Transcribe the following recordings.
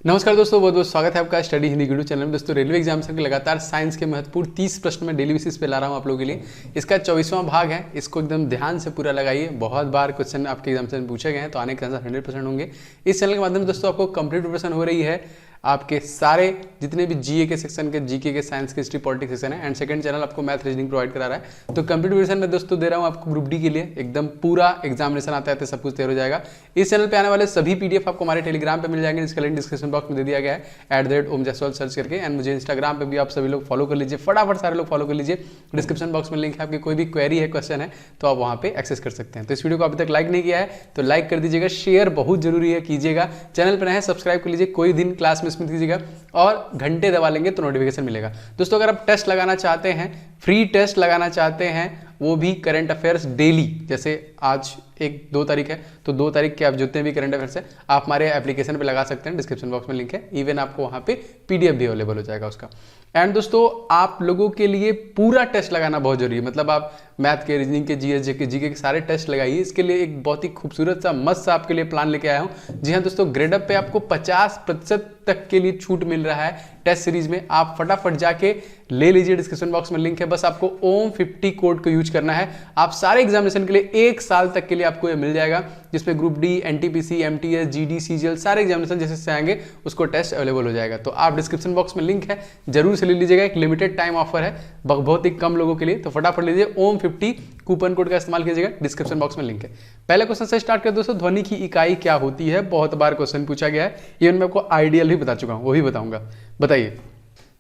नमस्कार दोस्तों, बहुत बहुत स्वागत है आपका स्टडी हिंदी यूट्यूब चैनल में। दोस्तों रेलवे एग्जाम्स के लगातार साइंस के महत्वपूर्ण 30 प्रश्न में डेली बेसिस पे ला रहा हूँ आप लोगों के लिए। इसका 24वां भाग है, इसको एकदम ध्यान से पूरा लगाइए। बहुत बार क्वेश्चन आपके एग्जाम से पूछे गए हैं तो आने के चांस 100% होंगे। इस चैनल के माध्यम से दोस्तों आपको कंप्लीट प्रिपरेशन हो रही है। आपके सारे जितने भी जीए के सेक्शन के, जीके के, साइंस के, हिस्ट्री, पॉलिटिक्स सेक्शन है एंड सेकंड चैनल आपको मैथ रीजनिंग प्रोवाइड करा रहा है। तो कंप्लीट प्रिपरेशन में दोस्तों दे रहा हूँ आपको ग्रुप डी के लिए एकदम पूरा एग्जामिनेशन आते सब कुछ तैयार हो जाएगा। इस चैनल पे आने वाले सभी पीडीएफ आपको हमारे टेलीग्राम पे मिल जाएंगे, जिसका लिंक डिस्क्रिप्शन बॉक्स में दे दिया गया है @ओम जायसवाल सर्च करके। एंड मुझे इंस्टाग्राम पे भी आप सभी लोग फॉलो कर लीजिए, फटाफट सारे लोग फॉलो कर लीजिए। डिस्क्रिप्शन बॉक्स में लिंक है, आपकी कोई भी क्वेरी है, क्वेश्चन है तो आप वहाँ पे एक्सेस कर सकते हैं। तो इस वीडियो को अभी तक लाइक नहीं किया है तो लाइक कर दीजिएगा, शेयर बहुत जरूरी है कीजिएगा। चैनल पर नए हैं सब्सक्राइब कर लीजिए, कोई दिन क्लास मिस मत कीजिएगा और घंटे दबा लेंगे तो नोटिफिकेशन मिलेगा। दोस्तों अगर आप टेस्ट लगाना चाहते हैं, फ्री टेस्ट लगाना चाहते हैं, वो भी करंट अफेयर्स डेली, जैसे आज 1-2 तारीख है तो 2 तारीख के आप जितने भी करंट अफेयर्स है आप हमारे एप्लीकेशन पे लगा सकते हैं। डिस्क्रिप्शन बॉक्स में लिंक है, इवन आपको वहाँ पे पीडीएफ भी अवेलेबल हो जाएगा उसका। एंड दोस्तों आप लोगों के लिए पूरा टेस्ट लगाना बहुत जरूरी है, मतलब आप मैथ के, रीजनिंग के, जीएस जीके के सारे टेस्ट लगाइए। इसके लिए एक बहुत ही खूबसूरत सा मस्त सा आपके लिए प्लान लेके आया हूँ। जी हाँ दोस्तों, ग्रेडअप पे आपको 50% तक के लिए छूट मिल रहा है टेस्ट सीरीज में। आप फटाफट जाके ले लीजिए, डिस्क्रिप्शन बॉक्स में लिंक है। बस आपको OM50 कोड को यूज करना है। आप सारे एग्जामिनेशन के लिए 1 साल तक के लिए आपको ये मिल जाएगा, जिसमें group D, NTPC, MTS, GD, CGL सारे एग्जामिनेशन जैसे से आएंगे उसको टेस्ट अवेलेबल हो जाएगा। तो आप डिस्क्रिप्शन बॉक्स में लिंक है, जरूर से ले लीजिएगा। एक लिमिटेड टाइम ऑफर है, बहुत ही कम लोगों के लिए, तो फटाफट लीजिए। OM50 कूपन कोड का इस्तेमाल कीजिएगा, डिस्क्रिप्शन बॉक्स में लिंक है। पहले क्वेश्चन से स्टार्ट कर दोस्तों। ध्वनि की इकाई क्या होती है? बहुत बार क्वेश्चन पूछा गया है, इवन मैं आपको आइडियल भी बता चुका हूं, वो भी बताऊंगा। बताइए।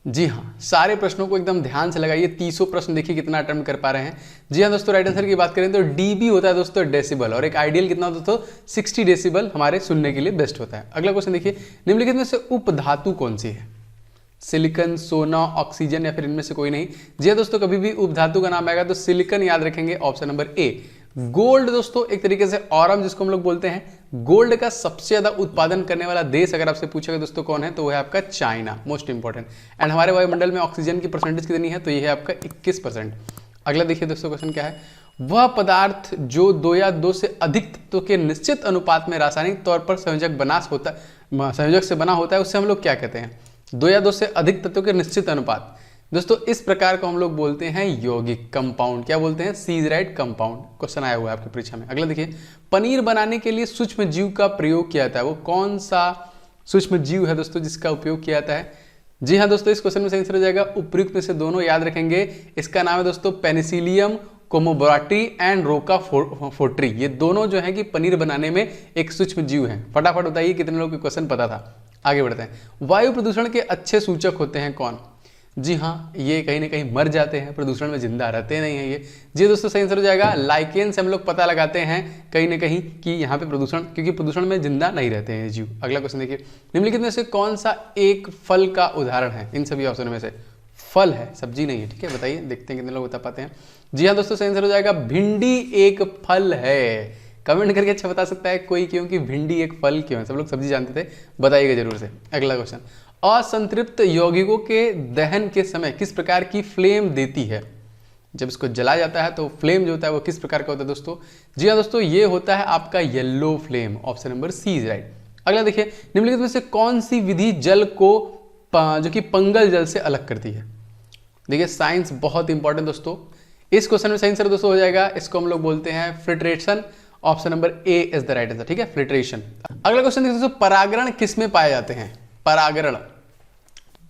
जी हाँ, सारे प्रश्नों को एकदम ध्यान से लगाइए। 300 प्रश्न देखिए कितना अटेम्प्ट कर पा रहे हैं। जी हाँ दोस्तों, राइट आंसर की बात करें तो डीबी होता है दोस्तों डेसिबल, और एक आइडियल कितना होता है दोस्तों 60 डेसिबल हमारे सुनने के लिए बेस्ट होता है। अगला क्वेश्चन देखिए, निम्नलिखित में से उपधातु कौन सी है? सिलिकन, सोना, ऑक्सीजन या फिर इनमें से कोई नहीं। जी हाँ दोस्तों, कभी भी उपधातु का नाम आएगा तो सिलिकन याद रखेंगे, ऑप्शन नंबर ए। गोल्ड दोस्तों एक तरीके से औरम जिसको हम लोग बोलते हैं, गोल्ड का सबसे ज्यादा उत्पादन करने वाला देश अगर आपसे पूछेगा दोस्तों कौन है तो वो है आपका चाइना, मोस्ट इंपॉर्टेंट। एंड हमारे वायुमंडल में ऑक्सीजन की परसेंटेज कितनी है तो ये है आपका 21%। अगला देखिए दोस्तों क्वेश्चन क्या है, वह पदार्थ जो 2 या 2 से अधिक तत्वों के निश्चित अनुपात में रासायनिक तौर पर संयोजक से बना होता है उसे हम लोग क्या कहते हैं? 2 या 2 से अधिक तत्वों के निश्चित अनुपात दोस्तों, इस प्रकार को हम लोग बोलते हैं यौगिक कंपाउंड। क्या बोलते हैं? Seize right compound. क्वेश्चन आया हुआ है आपकी परीक्षा में। अगला देखिए, पनीर बनाने के लिए सूक्ष्म जीव का प्रयोग किया जाता है, वो कौन सा सूक्ष्म जीव है दोस्तों जिसका उपयोग किया जाता है? जी हाँ दोस्तों, इस क्वेश्चन में सही आंसर हो जाएगा उपयुक्त में से दोनों, याद रखेंगे। इसका नाम है दोस्तों पेनिसिलियम कोमोब्राटी एंड रोका फोर्ट्री। ये दोनों जो है कि पनीर बनाने में एक सूक्ष्म जीव है। फटाफट बताइए कितने लोगों को क्वेश्चन पता था। आगे बढ़ते हैं। वायु प्रदूषण के अच्छे सूचक होते हैं कौन? जी हाँ, ये कहीं ना कहीं मर जाते हैं, प्रदूषण में जिंदा रहते नहीं है ये। जी दोस्तों, सही आंसर हो जाएगा लाइकेन से हम लोग पता लगाते हैं कहीं ना कहीं कि यहाँ पे प्रदूषण, क्योंकि प्रदूषण में जिंदा नहीं रहते हैं जीव। अगला क्वेश्चन देखिए, निम्नलिखित में से कौन सा एक फल का उदाहरण है? इन सभी ऑप्शन में से फल है, सब्जी नहीं है। ठीक है, बताइए, देखते हैं कितने लोग बता पाते हैं। जी हाँ दोस्तों, सही आंसर हो जाएगा भिंडी एक फल है। कमेंट करके अच्छा बता सकता है कोई क्यों कि भिंडी एक फल क्यों है? सब लोग सब्जी जानते थे, बताइएगा जरूर से। अगला क्वेश्चन, असंतृप्त यौगिकों के दहन के समय किस प्रकार की फ्लेम देती है? जब इसको जलाया जाता है तो फ्लेम जो होता है वो किस प्रकार का होता है दोस्तों? जी हाँ दोस्तों, ये होता है आपका yellow flame, option number C is right. अगला देखिए, निम्नलिखित में से कौन सी विधि जल को जो कि पंगल जल से अलग करती है? देखिए साइंस बहुत इंपॉर्टेंट दोस्तों। इस क्वेश्चन में सही आंसर दोस्तों हो जाएगा, इसको हम लोग बोलते हैं filtration, option number A is the right answer. ठीक है, फिल्ट्रेशन। अगला क्वेश्चन देखिए दोस्तों, परागण किस में पाए जाते हैं? परागण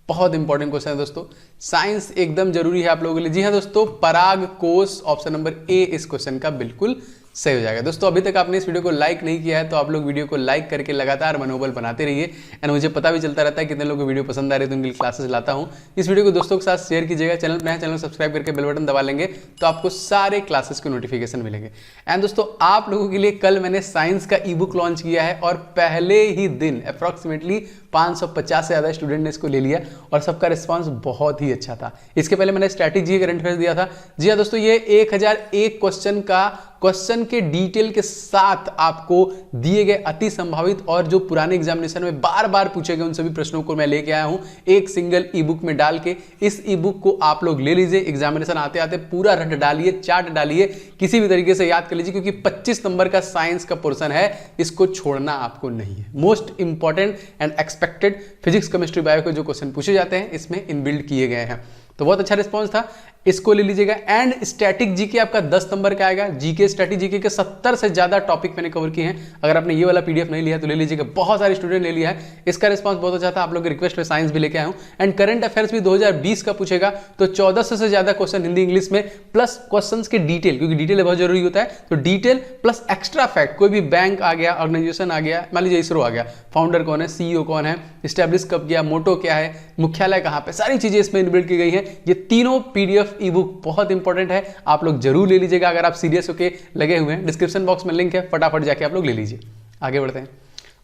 बहुत इंपॉर्टेंट क्वेश्चन है दोस्तों, साइंस एकदम जरूरी है आप लोगों के लिए। जी हाँ दोस्तों, पराग कोष, ऑप्शन नंबर ए इस क्वेश्चन का बिल्कुल सही हो जाएगा। दोस्तों अभी तक आपने इस वीडियो को लाइक नहीं किया है तो आप लोग वीडियो को लाइक करके लगातार मनोबल बनाते रहिए। एंड मुझे पता भी चलता रहता है कितने लोगों को वीडियो पसंद आ रही है, तो उनके लिए क्लासेस लाता हूँ। इस वीडियो को दोस्तों के साथ शेयर कीजिएगा। चैनल पर नया चैनल सब्सक्राइब करके बेल बटन दबा लेंगे तो आपको सारे क्लासेस के नोटिफिकेशन मिलेंगे। एंड दोस्तों आप लोगों के लिए कल मैंने साइंस का ई बुक लॉन्च किया है और पहले ही दिन अप्रॉक्सीमेटली 550 से ज़्यादा स्टूडेंट ने इसको ले लिया और सबका रिस्पांस बहुत ही अच्छा था। इसके पहले मैंने स्ट्रैटेजी करंट अफेयर्स दिया था। जी हाँ दोस्तों, ये 1001 क्वेश्चन का क्वेश्चन के डिटेल के साथ आपको दिए गए अति संभावित और जो पुराने एग्जामिनेशन में बार बार पूछे गए उन सभी प्रश्नों को मैं लेके आया हूं एक सिंगल ई बुक में डाल के। इस ई बुक को आप लोग ले लीजिए, एग्जामिनेशन आते आते पूरा रट डालिए, चार्ट डालिए, किसी भी तरीके से याद कर लीजिए, क्योंकि 25 नंबर का साइंस का पोर्शन है, इसको छोड़ना आपको नहीं है। Most important and expected physics, chemistry, bio के जो क्वेश्चन पूछे जाते हैं इसमें इनबिल्ड किए गए हैं। तो बहुत अच्छा रिस्पॉन्स था, इसको ले लीजिएगा। एंड स्टैटिक जीके आपका 10 नंबर का आएगा। जीके स्टैटिक जीके के 70 से ज्यादा टॉपिक मैंने कवर किए हैं। अगर आपने ये वाला पीडीएफ नहीं लिया तो ले लीजिएगा, बहुत सारे स्टूडेंट ले लिया है, इसका रिस्पांस बहुत अच्छा था। आप लोग की रिक्वेस्ट पे साइंस भी लेके आया हूं। एंड करंट अफेयर्स भी 2020 का पूछेगा, तो 1400 से ज्यादा क्वेश्चन हिंदी इंग्लिश में, प्लस क्वेश्चन के डिटेल, क्योंकि डिटेल बहुत जरूरी होता है, तो डिटेल प्लस एक्स्ट्रा फैक्ट, कोई भी बैंक आ गया, ऑर्गेनाइजेशन आ गया, मान लीजिए इसरो आ गया, फाउंडर कौन है, सीईओ कौन है, स्टैब्लिश कब किया, मोटो क्या है, मुख्यालय कहां पे, सारी चीजें इसमें इनबिल्ट की गई है। ये तीनों पीडीएफ ई बुक बहुत इंपॉर्टेंट है, आप लोग जरूर ले लीजिएगा अगर आप सीरियस होके लगे हुए हैं। डिस्क्रिप्शन बॉक्स में लिंक है, फटाफट जाके आप लोग ले लीजिए। आगे बढ़ते हैं।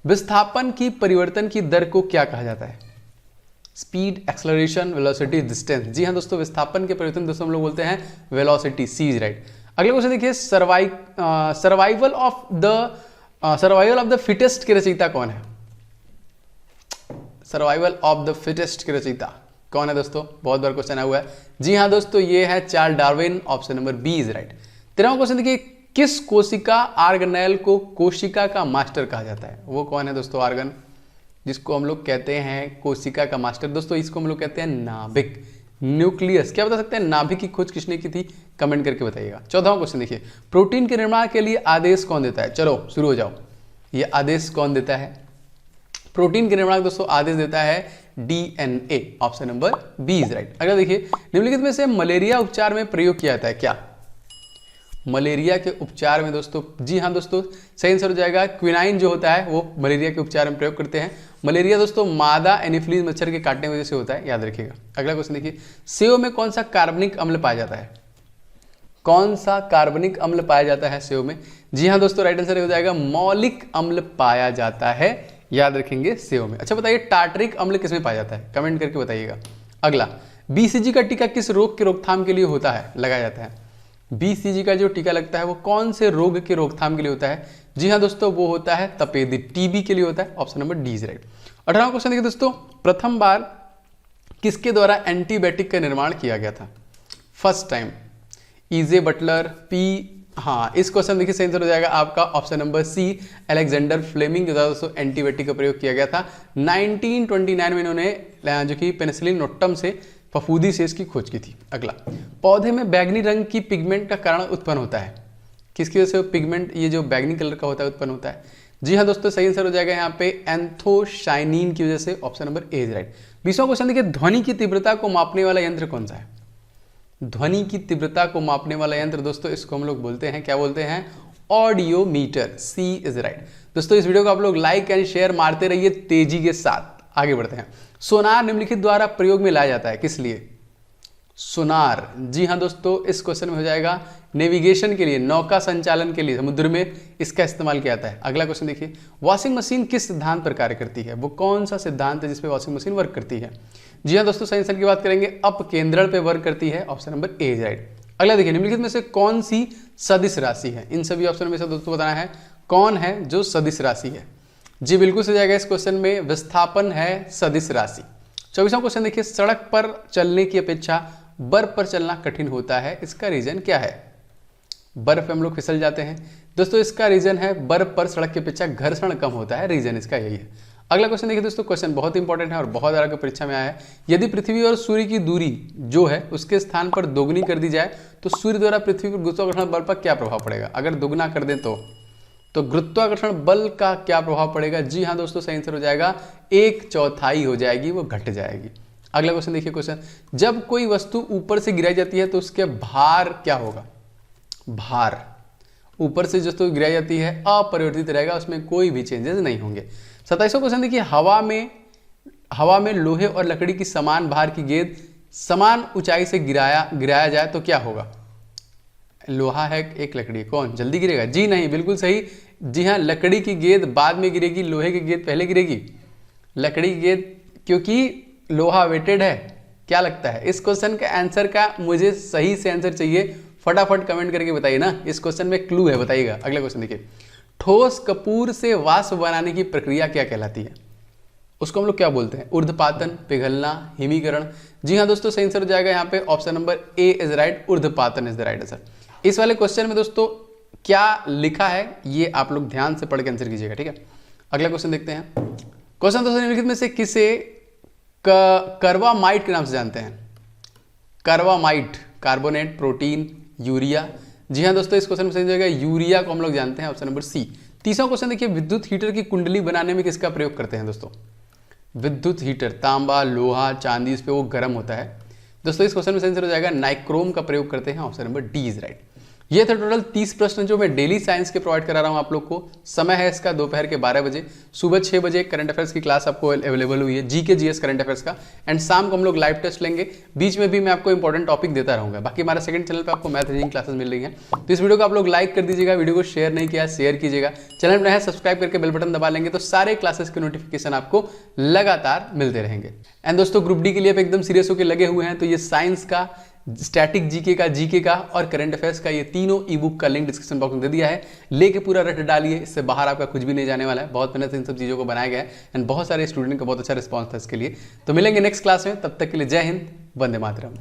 विस्थापन की परिवर्तन की दर को क्या कहा जाता है? Speed, acceleration, velocity, distance. जी हां दोस्तों, विस्थापन के परिवर्तन दोस्तों हम लोग बोलते हैं वेलोसिटी, सी इज राइट। अगले क्वेश्चन देखिए, सर्वाइवल ऑफ द फिटेस्ट के रचयिता कौन है? सर्वाइवल ऑफ द फिटेस्ट के रचयिता कौन है दोस्तों? बहुत बार क्वेश्चन आया हुआ है। जी हां दोस्तों, ये है Charles Darwin, option number B is right. 13वां क्वेश्चन देखिए, किस कोशिका ऑर्गेनेल को कोशिका का मास्टर कहा जाता है? वो कौन है दोस्तों ऑर्गन जिसको हम लोग कहते हैं कोशिका का मास्टर? दोस्तों इसको हम लोग कहते हैं नाभिक, न्यूक्लियस। क्या बता सकते हैं नाभिक की खोज किसने की थी? कमेंट करके बताइएगा। 14वां क्वेश्चन देखिए, प्रोटीन के निर्माण के लिए आदेश कौन देता है? चलो शुरू हो जाओ। ये आदेश कौन देता है? प्रोटीन के निर्माण दोस्तों आदेश देता है DNA, option number B is right. अगर देखिए, निम्नलिखित में से मलेरिया उपचार में प्रयोग किया जाता है क्या? मलेरिया के उपचार में दोस्तों, जी हाँ दोस्तों, सही आंसर हो जाएगा क्विनाइन जो होता है वो मलेरिया के उपचार में प्रयोग करते हैं। मलेरिया दोस्तों मादा एनोफिलीज मच्छर के काटने की वजह से होता है, याद रखिएगा। अगला क्वेश्चन देखिए, सेव में कौन सा कार्बनिक अम्ल पाया जाता है? कौन सा कार्बनिक अम्ल पाया जाता है सेव में? जी हाँ दोस्तों, राइट आंसर हो जाएगा मौलिक अम्ल पाया जाता है, याद रखेंगे सेव में। अच्छा बताइए, टार्टरिक अम्ल किसमें पाया जाता है? कमेंट करके बताइएगा। अगला, बीसीजी का टीका किस रोग के रोकथाम के लिए होता है, लगाया जाता है? बीसीजी का जो टीका लगता है वो कौन से रोग के रोकथाम के लिए होता है? जी हाँ दोस्तों, वो होता है तपेदिक, टीबी के लिए होता है, option number D is right. 18वां क्वेश्चन देखिए दोस्तों, प्रथम बार किसके द्वारा एंटीबायोटिक का निर्माण किया गया था? First time EJ Butler, P, हाँ इस क्वेश्चन देखिए सही आंसर हो जाएगा आपका option number C, Alexander Fleming के द्वारा दोस्तों एंटीबायोटिक का प्रयोग किया गया था। 1929 में इन्होंने जो कि पेनिसिलिन नोटम से फफूंदी से इसकी खोज की थी। अगला, पौधे में बैगनी रंग की पिगमेंट का कारण उत्पन्न होता है, किसकी वजह से पिगमेंट ये जो बैगनी कलर का होता है उत्पन्न होता है? जी हाँ दोस्तों, सही आंसर हो जाएगा यहाँ पे एंथोसाइनिन की वजह से, option number A is right. 20वां क्वेश्चन देखिए, ध्वनि की तीव्रता को मापने वाला यंत्र कौन सा है? ध्वनि की तीव्रता को मापने वाला यंत्र दोस्तों, इसको हम लोग बोलते हैं, क्या बोलते हैं? Audiometer, C is right. दोस्तों इस वीडियो को आप लोग लाइक एंड शेयर मारते रहिए तेजी के साथ। आगे बढ़ते हैं। सोनार निम्नलिखित द्वारा प्रयोग में लाया जाता है, किस लिए? सोनार, जी हाँ दोस्तों, इस क्वेश्चन में हो जाएगा नेविगेशन के लिए, नौका संचालन के लिए समुद्र में इसका इस्तेमाल किया जाता है। अगला क्वेश्चन देखिए, वॉशिंग मशीन किस सिद्धांत पर कार्य करती है? वो कौन सा सिद्धांत है जिसपे वॉशिंग मशीन वर्क करती है? जी हाँ दोस्तों, सही आंसर की बात करेंगे अपकेंद्रण पे वर्क करती है, option number A is right. अगला देखिए, निम्नलिखित में से कौन सी सदिश राशि है? इन सभी ऑप्शन में से दोस्तों बताना है कौन है जो सदिश राशि है। जी बिल्कुल सही जाएगा, इस क्वेश्चन में विस्थापन है सदिश राशि। 24वां क्वेश्चन देखिए, सड़क पर चलने की अपेक्षा बर्फ पर चलना कठिन होता है, इसका रीजन क्या है? बर्फ पे हम लोग फिसल जाते हैं दोस्तों, इसका रीजन है बर्फ पर सड़क की अपेक्षा घर्षण कम होता है, रीजन इसका यही है। अगला क्वेश्चन देखिए दोस्तों, क्वेश्चन बहुत इंपॉर्टेंट है और बहुत ज्यादा परीक्षा में आया है। यदि पृथ्वी और सूर्य की दूरी जो है उसके स्थान पर दोगुनी कर दी जाए तो सूर्य द्वारा पृथ्वी पर गुरुत्वाकर्षण बल पर क्या प्रभाव पड़ेगा? अगर दोगुना कर दें तो गुरुत्वाकर्षण बल का क्या प्रभाव पड़ेगा? जी हाँ दोस्तों, सही आंसर हो जाएगा 1/4 हो जाएगी, वो घट जाएगी। अगला क्वेश्चन देखिए, क्वेश्चन, जब कोई वस्तु ऊपर से गिराई जाती है तो उसके भार क्या होगा? भार ऊपर से जो गिराई जाती है अपरिवर्तित रहेगा, उसमें कोई भी चेंजेस नहीं होंगे। 27वां क्वेश्चन देखिए, हवा में लोहे और लकड़ी की समान भार की गेंद समान ऊंचाई से गिराया जाए तो क्या होगा? लोहा है एक लकड़ी, कौन जल्दी गिरेगा? जी नहीं, बिल्कुल सही। जी हाँ, लकड़ी की गेंद बाद में गिरेगी, लोहे की गेंद पहले गिरेगी। लकड़ी की गेंद, क्योंकि लोहा वेटेड है। क्या लगता है इस क्वेश्चन के आंसर का? मुझे सही से आंसर चाहिए फटाफट कमेंट करके बताइए ना। इस क्वेश्चन में क्लू है, बताइएगा। अगला क्वेश्चन देखिए, ठोस कपूर से वाष्प बनाने की प्रक्रिया क्या कहलाती है? उसको हम लोग क्या बोलते हैं? ऊर्ध्वपातन, पिघलना, हिमीकरण। जी हाँ दोस्तों, सही आंसर हो जाएगा यहाँ पे option number A is right, ऊर्ध्वपातन इज द राइट आंसर। इस वाले क्वेश्चन में दोस्तों क्या लिखा है ये आप लोग ध्यान से पढ़ के आंसर कीजिएगा, ठीक है। अगला क्वेश्चन देखते हैं। क्वेश्चन दोस्तों, निम्नलिखित में से किसे कार्बामाइट के नाम से जानते हैं? कार्बामाइट, कार्बोनेट, प्रोटीन, यूरिया। जी हाँ दोस्तों, इस क्वेश्चन में सही जाएगा यूरिया को हम लोग जानते हैं, ऑप्शन नंबर सी। तीसरा क्वेश्चन देखिए, विद्युत हीटर की कुंडली बनाने में किसका प्रयोग करते हैं दोस्तों? विद्युत हीटर, तांबा, लोहा, चांदी, इस पे वो गर्म होता है दोस्तों। इस क्वेश्चन में सही आंसर हो जाएगा नाइक्रोम का प्रयोग करते हैं, option number D is right. ये थे टोटल 30 प्रश्न जो मैं डेली साइंस के प्रोवाइड करा रहा हूँ आप लोग को। समय है इसका दोपहर के 12 बजे, सुबह 6 बजे करंट अफेयर्स की क्लास आपको अवेलेबल हुई है, जीके जीएस करंट अफेयर्स का, एंड शाम को हम लोग लाइव टेस्ट लेंगे। बीच में भी मैं आपको इंपॉर्टेंट टॉपिक देता रहूंगा। बाकी हमारा सेकंड चैनल पे आपको मैथ रीजनिंग क्लासेस मिल रही हैं, तो इस वीडियो को आप लोग लाइक कर दीजिएगा, वीडियो को शेयर नहीं किया शेयर कीजिएगा, चैनल में है सब्सक्राइब करके बेल बटन दबा लेंगे तो सारे क्लासेस के नोटिफिकेशन आपको लगातार मिलते रहेंगे। एंड दोस्तों, ग्रुप डी के लिए आप एकदम सीरियस होकर लगे हुए हैं तो ये साइंस का, स्टैटिक जीके का और करंट अफेयर्स का ये तीनों ई बुक का लिंक डिस्क्रिप्शन बॉक्स में दे दिया है। लेके पूरा रट डालिए, इससे बाहर आपका कुछ भी नहीं जाने वाला है। बहुत मेहनत से इन सब चीज़ों को बनाया गया है एंड बहुत सारे स्टूडेंट का बहुत अच्छा रिस्पॉन्स था इसके लिए। तो मिलेंगे नेक्स्ट क्लास में, तब तक के लिए जय हिंद, वंदे मातरम।